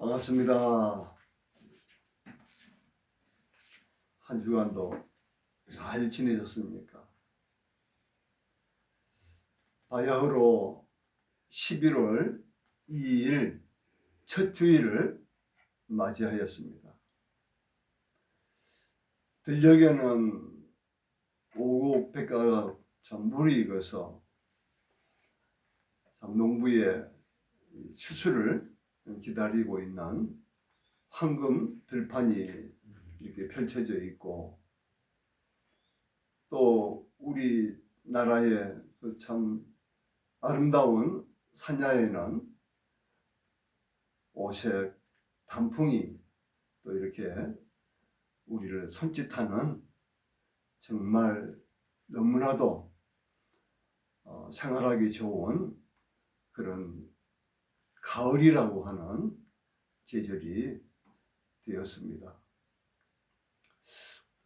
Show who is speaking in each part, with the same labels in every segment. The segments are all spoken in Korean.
Speaker 1: 반갑습니다. 한 주간도 잘 지내셨습니까? 바야흐로 11월 2일 첫 주일을 맞이하였습니다. 들녘에는 오곡백과가 참 물이 익어서 참 농부의 추수를 기다리고 있는 황금 들판이 이렇게 펼쳐져 있고, 또 우리나라의 참 아름다운 산야에는 오색 단풍이 또 이렇게 우리를 손짓하는, 정말 너무나도 생활하기 좋은 그런 가을이라고 하는 계절이 되었습니다.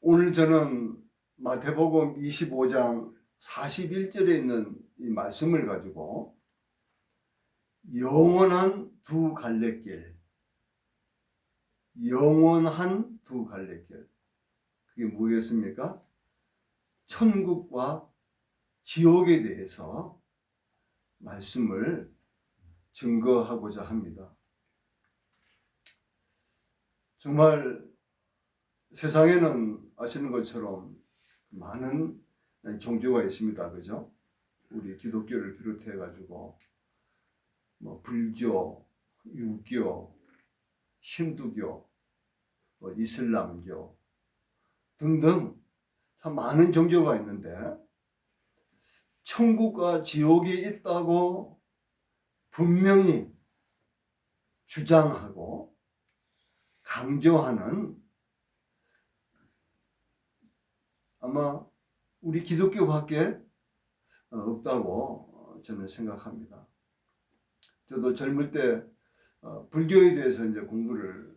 Speaker 1: 오늘 저는 마태복음 25장 41절에 있는 이 말씀을 가지고 영원한 두 갈래길, 영원한 두 갈래길, 그게 뭐겠습니까? 천국과 지옥에 대해서 말씀을 증거하고자 합니다. 정말 세상에는 아시는 것처럼 많은 종교가 있습니다. 그죠? 우리 기독교를 비롯해 가지고 불교, 유교, 힌두교, 이슬람교 등등 참 많은 종교가 있는데, 천국과 지옥이 있다고 분명히 주장하고 강조하는, 아마 우리 기독교밖에 없다고 저는 생각합니다. 저도 젊을 때 불교에 대해서 이제 공부를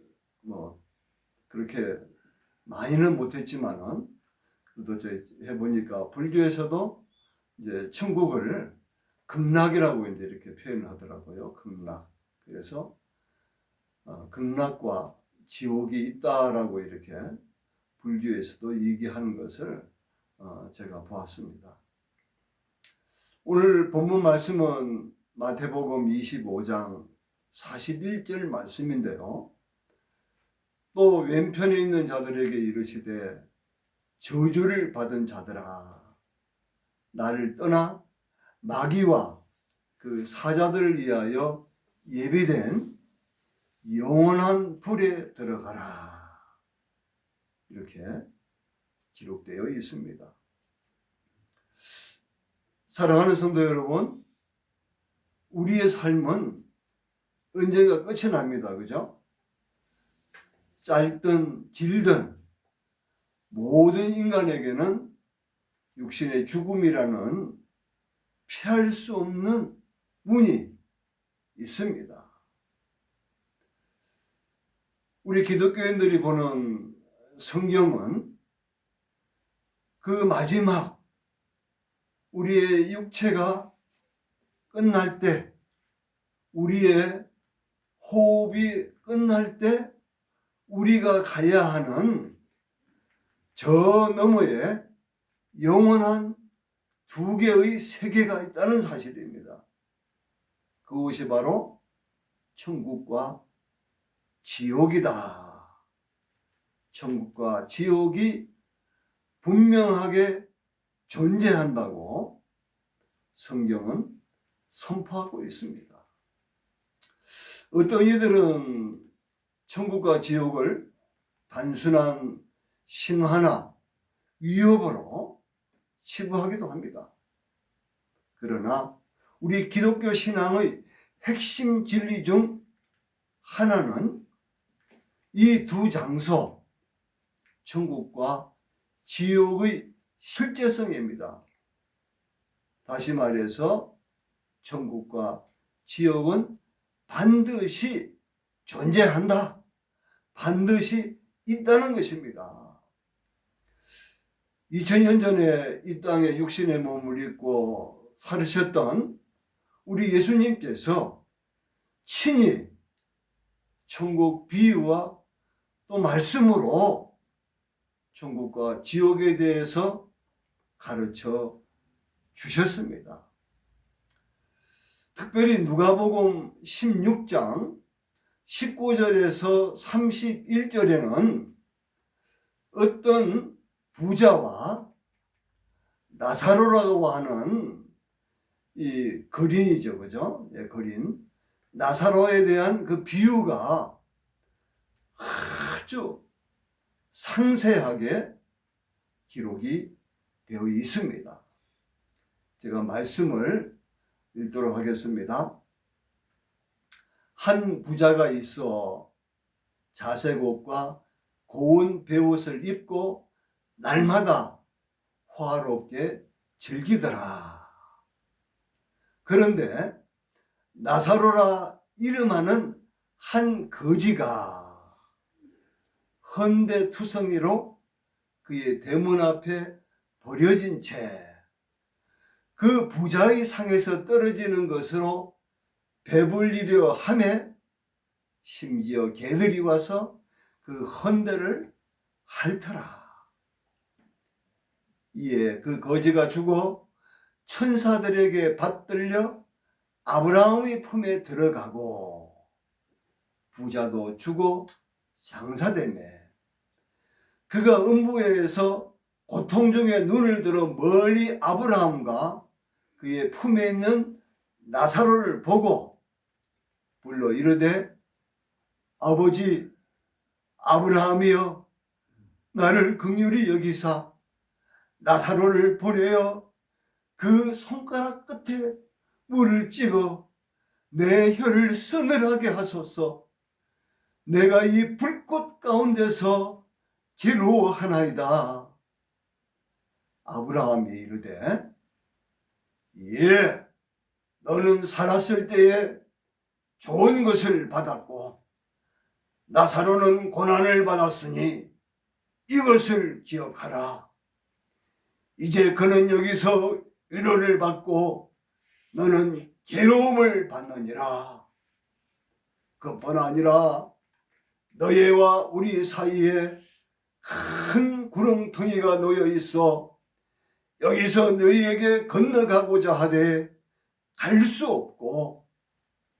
Speaker 1: 그렇게 많이는 못했지만은, 그래도 해보니까 불교에서도 이제 천국을 극락이라고 이제 이렇게 표현하더라고요. 극락. 그래서 극락과 지옥이 있다라고 이렇게 불교에서도 얘기하는 것을 제가 보았습니다. 오늘 본문 말씀은 마태복음 25장 41절 말씀인데요. 또 왼편에 있는 자들에게 이르시되 저주를 받은 자들아, 나를 떠나 마귀와 그 사자들을 위하여 예비된 영원한 불에 들어가라, 이렇게 기록되어 있습니다. 사랑하는 성도 여러분, 우리의 삶은 언젠가 끝이 납니다. 그죠? 짧든 길든 모든 인간에게는 육신의 죽음이라는 피할 수 없는 문이 있습니다. 우리 기독교인들이 보는 성경은 그 마지막 우리의 육체가 끝날 때, 우리의 호흡이 끝날 때 우리가 가야 하는 저 너머에 영원한 두 개의 세계가 있다는 사실입니다. 그것이 바로 천국과 지옥이다. 천국과 지옥이 분명하게 존재한다고 성경은 선포하고 있습니다. 어떤 이들은 천국과 지옥을 단순한 신화나 위협으로 치부하기도 합니다. 그러나 우리 기독교 신앙의 핵심 진리 중 하나는 이 두 장소, 천국과 지옥의 실제성입니다. 다시 말해서 천국과 지옥은 반드시 존재한다, 반드시 있다는 것입니다. 2000년 전에 이 땅에 육신의 몸을 입고 살으셨던 우리 예수님께서 친히 천국 비유와 또 말씀으로 천국과 지옥에 대해서 가르쳐 주셨습니다. 특별히 누가복음 16장 19절에서 31절에는 어떤 부자와 나사로라고 하는 이 거린이죠, 그죠? 예, 거린. 나사로에 대한 그 비유가 아주 상세하게 기록이 되어 있습니다. 제가 말씀을 읽도록 하겠습니다. 한 부자가 있어 자색 옷과 고운 베옷을 입고 날마다 화롭게 즐기더라. 그런데 나사로라 이름하는 한 거지가 헌데투성이로 그의 대문 앞에 버려진 채 그 부자의 상에서 떨어지는 것으로 배불리려 하매 심지어 개들이 와서 그 헌데를 핥더라. 이에 그 거지가 죽어 천사들에게 받들려 아브라함의 품에 들어가고 부자도 죽어 장사되매 그가 음부에서 고통 중에 눈을 들어 멀리 아브라함과 그의 품에 있는 나사로를 보고 불러 이르되 아버지 아브라함이여 나를 긍휼히 여기사 나사로를 보내어 그 손가락 끝에 물을 찍어 내 혀를 서늘하게 하소서. 내가 이 불꽃 가운데서 괴로워하나이다. 아브라함이 이르되 예, 너는 살았을 때에 좋은 것을 받았고 나사로는 고난을 받았으니 이것을 기억하라. 이제 그는 여기서 위로를 받고 너는 괴로움을 받느니라. 그뿐 아니라 너희와 우리 사이에 큰 구렁텅이가 놓여 있어 여기서 너희에게 건너가고자 하되 갈 수 없고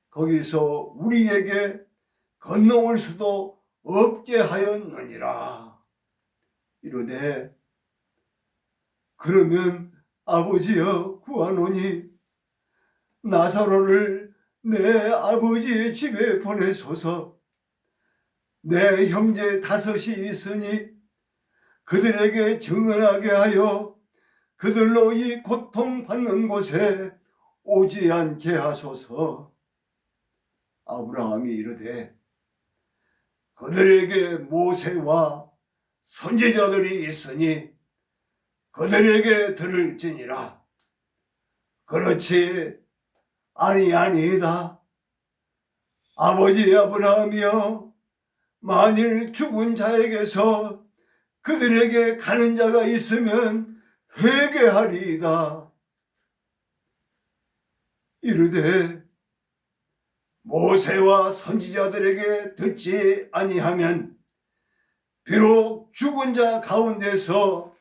Speaker 1: 거기서 우리에게 건너올 수도 없게 하였느니라. 이르되 그러면 아버지여 구하노니 나사로를 내 아버지의 집에 보내소서. 내 형제 5이 있으니 그들에게 증언하게 하여 그들로 이 고통받는 곳에 오지 않게 하소서. 아브라함이 이르되 그들에게 모세와 선지자들이 있으니 그들에게 들을지니라. 그렇지 아니이다. 아버지 아브라함이여 만일 죽은 자에게서 그들에게 가는 자가 있으면 회개하리이다. 이르되 모세와 선지자들에게 듣지 아니하면 비록 죽은 자 가운데서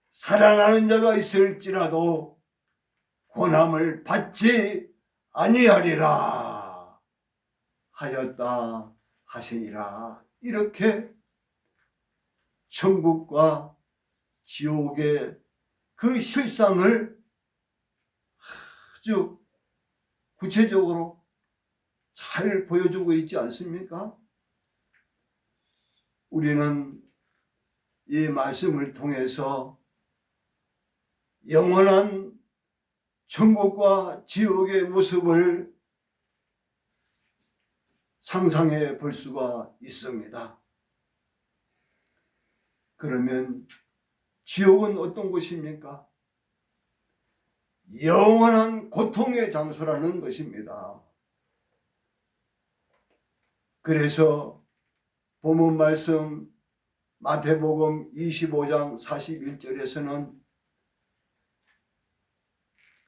Speaker 1: 살아나는 자가 있을지라도 고난을 받지 아니하리라 하였다 하시니라. 이렇게 천국과 지옥의 그 실상을 아주 구체적으로 잘 보여주고 있지 않습니까? 우리는 이 말씀을 통해서 영원한 천국과 지옥의 모습을 상상해 볼 수가 있습니다. 그러면 지옥은 어떤 곳입니까? 영원한 고통의 장소라는 것입니다. 그래서 본문 말씀 마태복음 25장 41절에서는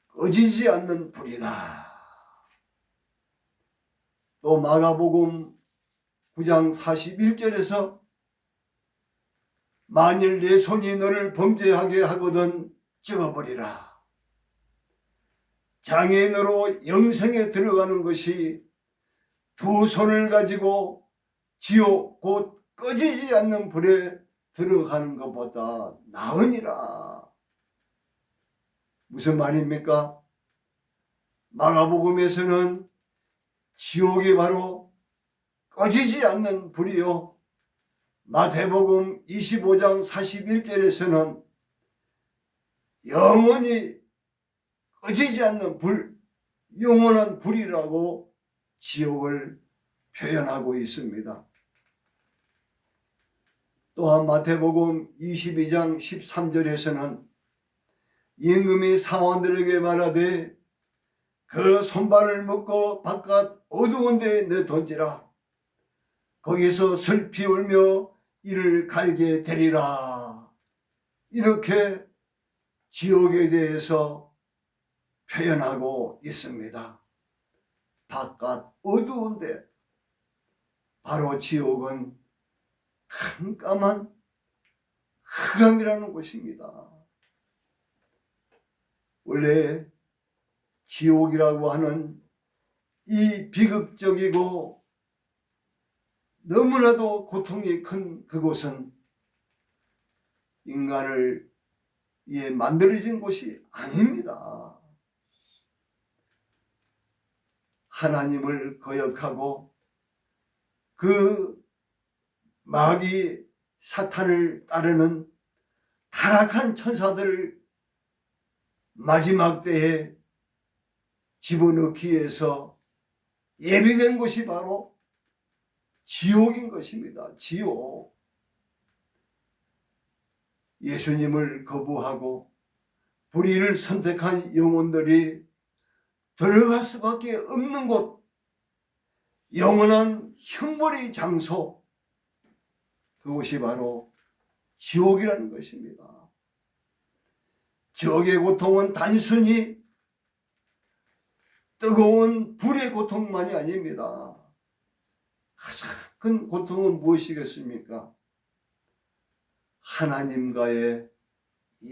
Speaker 1: 꺼지지 않는 불이다. 또 마가복음 9장 41절에서 만일 내 손이 너를 범죄하게 하거든 찍어버리라. 장애인으로 영생에 들어가는 것이 두 손을 가지고 지옥 곧 꺼지지 않는 불에 들어가는 것보다 나으니라. 무슨 말입니까? 마가복음에서는 지옥이 바로 꺼지지 않는 불이요, 마태복음 25장 41절에서는 영원히 꺼지지 않는 불, 영원한 불이라고 지옥을 표현하고 있습니다. 또한 마태복음 22장 13절에서는 임금이 사원들에게 말하되 그 손발을 묶어 바깥 어두운 데에 내던지라. 거기서 슬피 울며 이를 갈게 되리라. 이렇게 지옥에 대해서 표현하고 있습니다. 바깥 어두운 데, 바로 지옥은 캄캄한 흑암이라는 곳입니다. 원래 지옥이라고 하는 이 비극적이고 너무나도 고통이 큰 그곳은 인간을 위해 만들어진 곳이 아닙니다. 하나님을 거역하고 그 마귀 사탄을 따르는 타락한 천사들을 마지막 때에 집어넣기 위해서 예비된 곳이 바로 지옥인 것입니다. 지옥. 예수님을 거부하고 불의를 선택한 영혼들이 들어갈 수밖에 없는 곳, 영원한 형벌의 장소, 그곳이 바로 지옥이라는 것입니다. 지옥의 고통은 단순히 뜨거운 불의 고통만이 아닙니다. 가장 큰 고통은 무엇이겠습니까? 하나님과의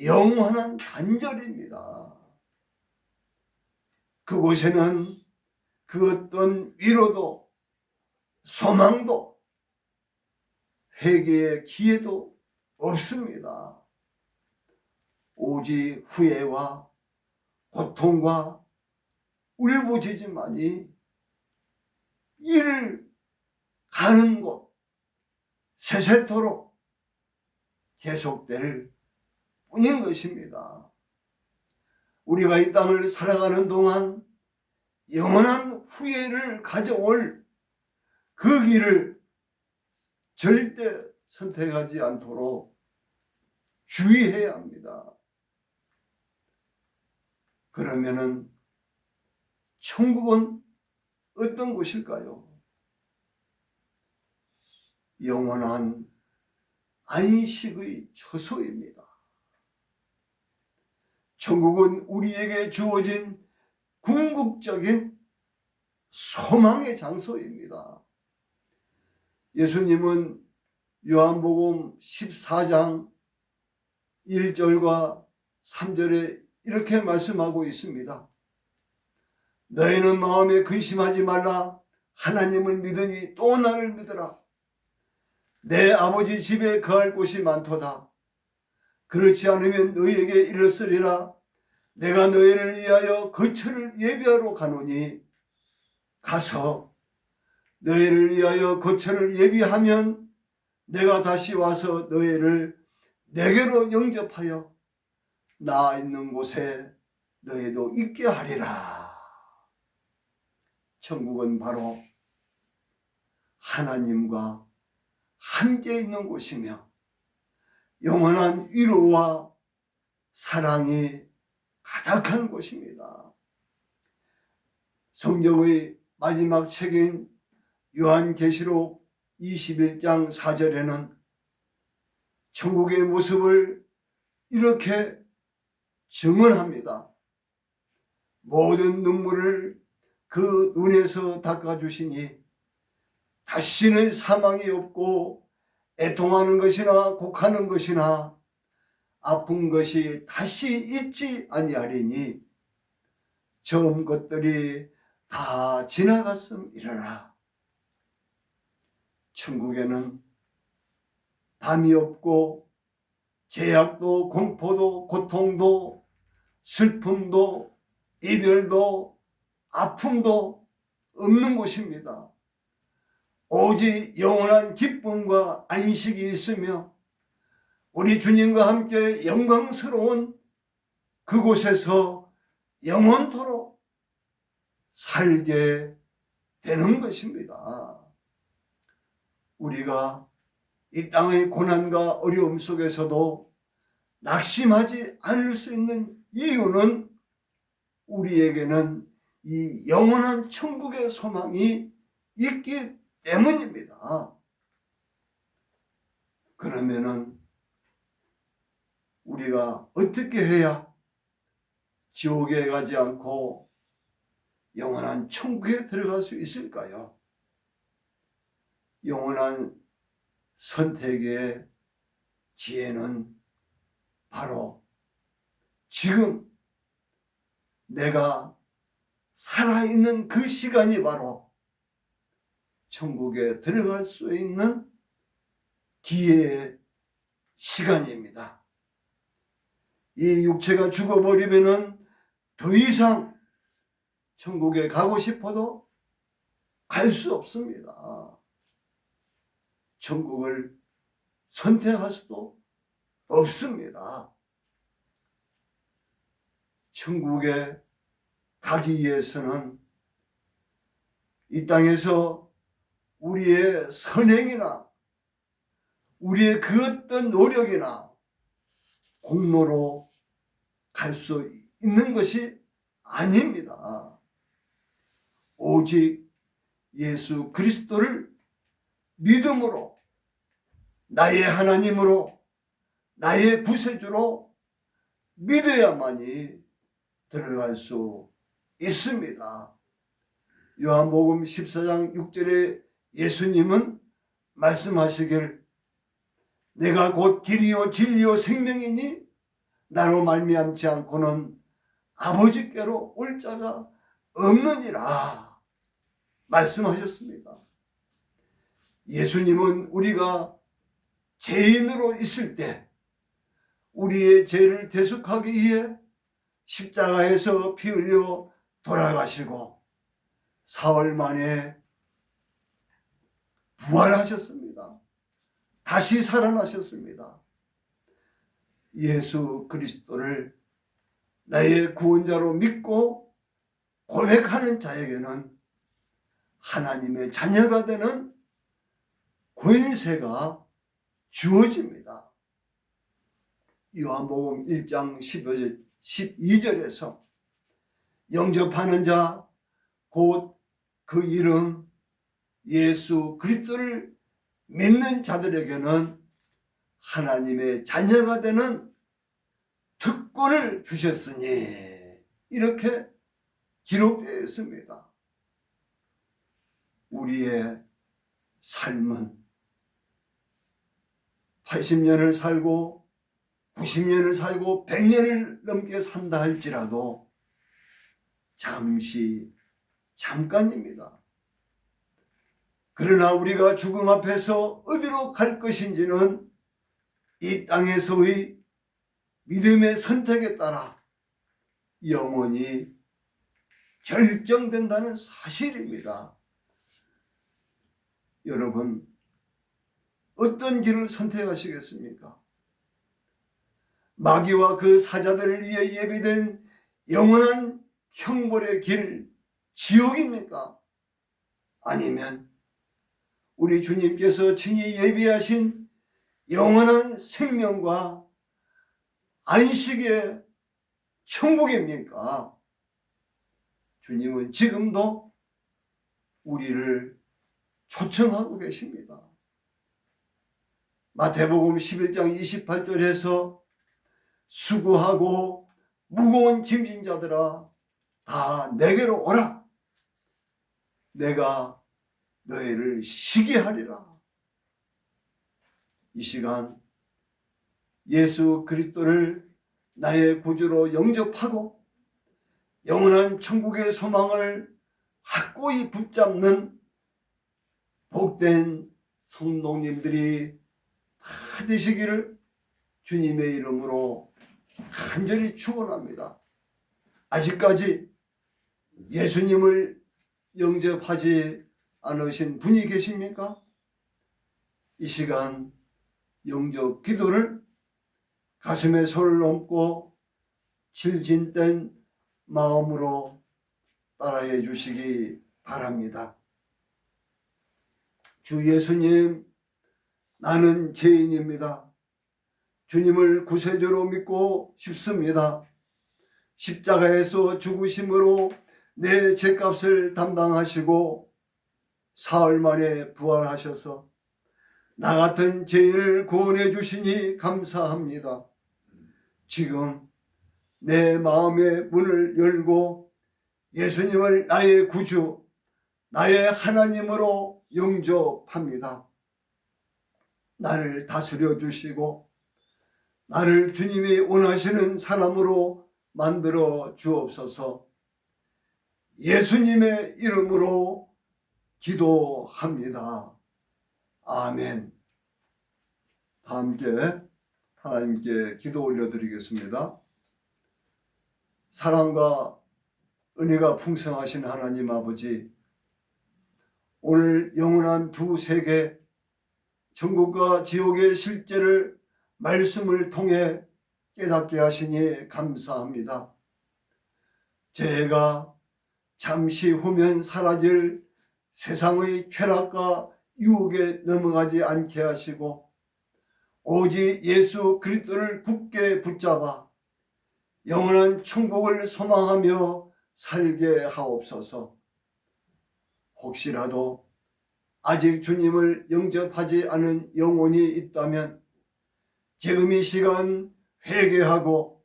Speaker 1: 영원한 단절입니다. 그곳에는 그 어떤 위로도 소망도 회개의 기회도 없습니다. 오직 후회와 고통과 울부짖음만이 이를 가는 곳 세세토록 계속될 뿐인 것입니다. 우리가 이 땅을 살아가는 동안 영원한 후회를 가져올 그 길을 절대 선택하지 않도록 주의해야 합니다. 그러면은 천국은 어떤 곳일까요? 영원한 안식의 처소입니다. 천국은 우리에게 주어진 궁극적인 소망의 장소입니다. 예수님은 요한복음 14장 1절과 3절에 이렇게 말씀하고 있습니다. 너희는 마음에 근심하지 말라. 하나님을 믿으니 또 나를 믿으라. 내 아버지 집에 거할 곳이 많도다. 그렇지 않으면 너희에게 이르으리라. 내가 너희를 위하여 거처를 예비하러 가노니 가서 너희를 위하여 거처를 예비하면 내가 다시 와서 너희를 내게로 영접하여 나 있는 곳에 너희도 있게 하리라. 천국은 바로 하나님과 함께 있는 곳이며 영원한 위로와 사랑이 가득한 곳입니다. 성경의 마지막 책인 요한계시록 21장 4절에는 천국의 모습을 이렇게 증언합니다. 모든 눈물을 그 눈에서 닦아주시니 다시는 사망이 없고 애통하는 것이나 곡하는 것이나 아픈 것이 다시 있지 아니하리니 처음 것들이 다 지나갔음이러라. 천국에는 밤이 없고 제약도 공포도 고통도 슬픔도 이별도 아픔도 없는 곳입니다. 오직 영원한 기쁨과 안식이 있으며 우리 주님과 함께 영광스러운 그곳에서 영원토록 살게 되는 것입니다. 우리가 이 땅의 고난과 어려움 속에서도 낙심하지 않을 수 있는 이유는 우리에게는 이 영원한 천국의 소망이 있기 때문입니다. 그러면은 우리가 어떻게 해야 지옥에 가지 않고 영원한 천국에 들어갈 수 있을까요? 영원한 선택의 지혜는 바로 지금 내가 살아있는 그 시간이 바로 천국에 들어갈 수 있는 기회의 시간입니다. 이 육체가 죽어버리면은 더 이상 천국에 가고 싶어도 갈 수 없습니다. 천국을 선택할 수도 없습니다. 천국에 가기 위해서는 이 땅에서 우리의 선행이나 우리의 그 어떤 노력이나 공로로 갈 수 있는 것이 아닙니다. 오직 예수 그리스도를 믿음으로 나의 하나님으로 나의 구세주로 믿어야만이 들어갈 수 있습니다. 요한복음 14장 6절에 예수님은 말씀하시길 내가 곧 길이요 진리요 생명이니 나로 말미암지 않고는 아버지께로 올 자가 없느니라 말씀하셨습니다. 예수님은 우리가 죄인으로 있을 때 우리의 죄를 대속하기 위해 십자가에서 피 흘려 돌아가시고 사흘 만에 부활하셨습니다. 다시 살아나셨습니다. 예수 그리스도를 나의 구원자로 믿고 고백하는 자에게는 하나님의 자녀가 되는 권세가 주어집니다. 요한복음 1장 12절에서 영접하는 자 곧 그 이름 예수 그리스도를 믿는 자들에게는 하나님의 자녀가 되는 특권을 주셨으니 이렇게 기록되어 있습니다. 우리의 삶은 80년을 살고 90년을 살고 100년을 넘게 산다 할지라도 잠깐입니다. 그러나 우리가 죽음 앞에서 어디로 갈 것인지는 이 땅에서의 믿음의 선택에 따라 영원히 결정된다는 사실입니다. 여러분, 어떤 길을 선택하시겠습니까? 마귀와 그 사자들을 위해 예비된 영원한 형벌의 길, 지옥입니까? 아니면 우리 주님께서 친히 예비하신 영원한 생명과 안식의 천국입니까? 주님은 지금도 우리를 초청하고 계십니다. 마태복음 11장 28절에서 수고하고 무거운 짐진 자들아 다 내게로 오라. 내가 너희를 쉬게 하리라. 이 시간 예수 그리스도를 나의 구주로 영접하고 영원한 천국의 소망을 확고히 붙잡는 복된 성도님들이 다 되시기를 주님의 이름으로 간절히 축원합니다. 아직까지 예수님을 영접하지 않으신 분이 계십니까? 이 시간 영접 기도를 가슴에 손을 얹고 질진된 마음으로 따라해 주시기 바랍니다. 주 예수님, 나는 죄인입니다. 주님을 구세주로 믿고 싶습니다. 십자가에서 죽으심으로 내 죄값을 담당하시고 사흘 만에 부활하셔서 나 같은 죄인을 구원해 주시니 감사합니다. 지금 내 마음의 문을 열고 예수님을 나의 구주, 나의 하나님으로 영접합니다. 나를 다스려 주시고 나를 주님이 원하시는 사람으로 만들어 주옵소서. 예수님의 이름으로 기도합니다. 아멘. 다 함께 하나님께 기도 올려드리겠습니다. 사랑과 은혜가 풍성하신 하나님 아버지, 오늘 영원한 두 세계, 천국과 지옥의 실제를 말씀을 통해 깨닫게 하시니 감사합니다. 죄가 잠시 후면 사라질 세상의 쾌락과 유혹에 넘어가지 않게 하시고 오직 예수 그리스도를 굳게 붙잡아 영원한 천국을 소망하며 살게 하옵소서. 혹시라도 아직 주님을 영접하지 않은 영혼이 있다면 지금 이 시간 회개하고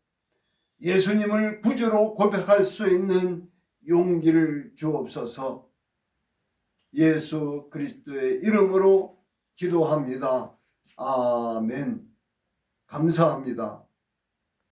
Speaker 1: 예수님을 구주로 고백할 수 있는 용기를 주옵소서. 예수 그리스도의 이름으로 기도합니다. 아멘. 감사합니다.